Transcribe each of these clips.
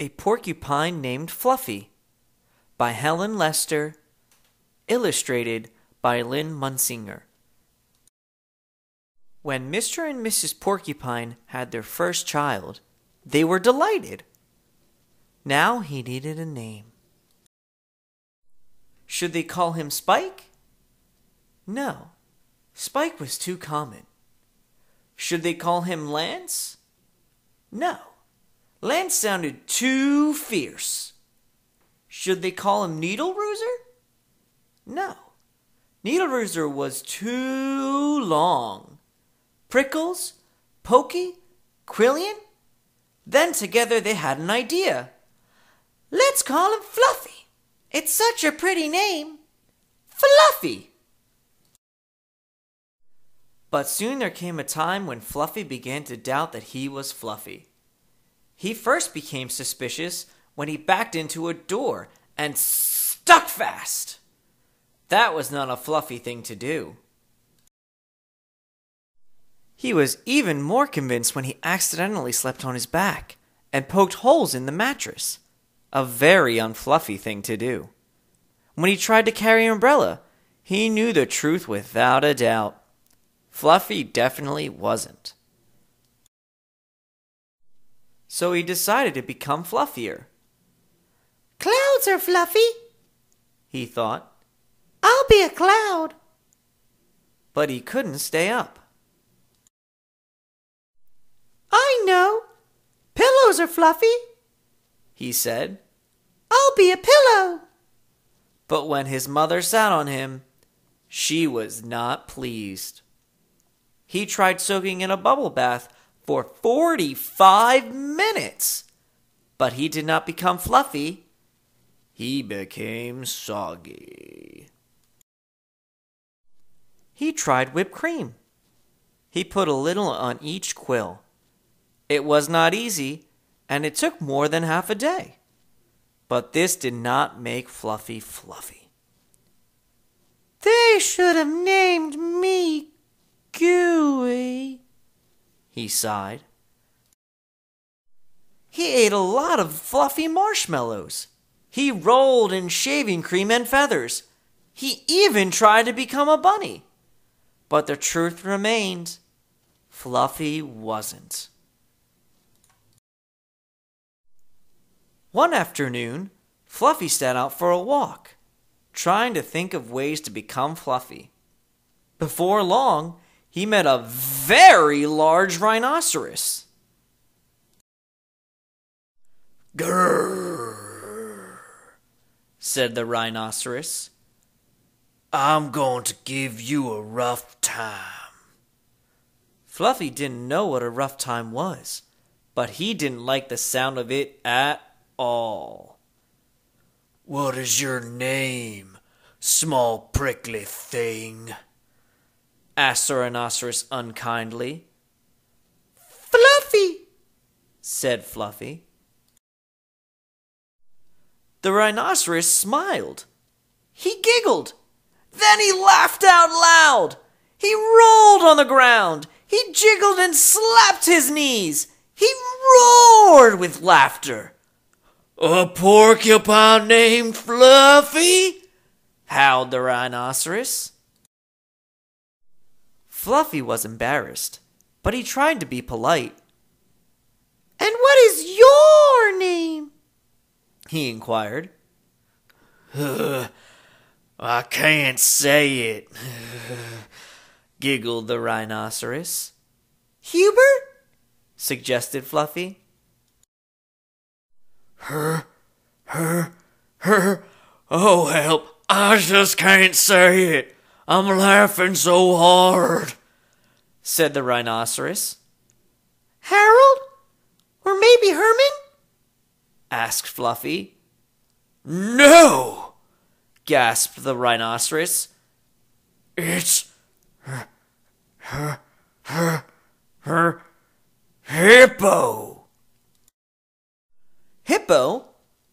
A Porcupine Named Fluffy by Helen Lester, illustrated by Lynn Munsinger. When Mr. and Mrs. Porcupine had their first child, they were delighted. Now he needed a name. Should they call him Spike? No, Spike was too common. Should they call him Lance? No, Lance sounded too fierce. Should they call him Needle Rooser? No, Needle Rooser was too long. Prickles, Pokey, Quillian? Then together they had an idea. Let's call him Fluffy. It's such a pretty name. Fluffy! But soon there came a time when Fluffy began to doubt that he was Fluffy. He first became suspicious when he backed into a door and stuck fast. That was not a Fluffy thing to do. He was even more convinced when he accidentally slept on his back and poked holes in the mattress. A very unfluffy thing to do. When he tried to carry an umbrella, he knew the truth without a doubt. Fluffy definitely wasn't. So he decided to become fluffier. Clouds are fluffy, he thought. I'll be a cloud. But he couldn't stay up. I know. Pillows are fluffy, he said. I'll be a pillow. But when his mother sat on him, she was not pleased. He tried soaking in a bubble bath for 45 minutes, but he did not become fluffy. He became soggy. He tried whipped cream. He put a little on each quill. It was not easy, and it took more than half a day. But this did not make Fluffy fluffy. They should have named me Gooey, he sighed. He ate a lot of fluffy marshmallows. He rolled in shaving cream and feathers. He even tried to become a bunny. But the truth remained, Fluffy wasn't. One afternoon, Fluffy set out for a walk, trying to think of ways to become fluffy. Before long, he met a very large rhinoceros. "Grrr," said the rhinoceros. "I'm going to give you a rough time." Fluffy didn't know what a rough time was, but he didn't like the sound of it at all. "What is your name, small prickly thing?" asked the rhinoceros unkindly. "Fluffy," said Fluffy. The rhinoceros smiled. He giggled. Then he laughed out loud. He rolled on the ground. He jiggled and slapped his knees. He roared with laughter. "A porcupine named Fluffy?" howled the rhinoceros. Fluffy was embarrassed, but he tried to be polite. "And what is your name?" he inquired. "I can't say it," giggled the rhinoceros. "Hubert?" suggested Fluffy. Her, oh help, I just can't say it. I'm laughing so hard," said the rhinoceros. "Harold? Or maybe Herman?" asked Fluffy. "No," gasped the rhinoceros. "It's Hippo." Hippo?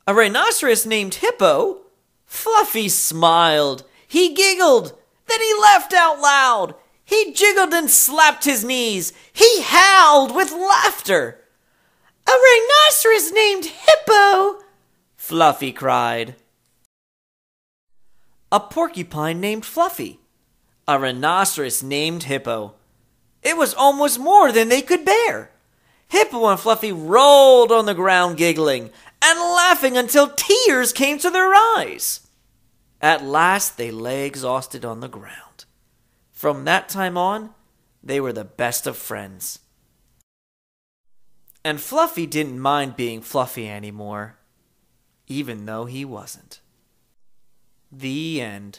A rhinoceros named Hippo? Fluffy smiled. He giggled. Then he laughed out loud. He jiggled and slapped his knees. He howled with laughter. "A rhinoceros named Hippo Hippo! Fluffy cried. A porcupine named Fluffy. A rhinoceros named Hippo. It was almost more than they could bear. Hippo and Fluffy rolled on the ground giggling and laughing until tears came to their eyes. At last they lay exhausted on the ground. From that time on, they were the best of friends. And Fluffy didn't mind being Fluffy anymore, even though he wasn't. The end.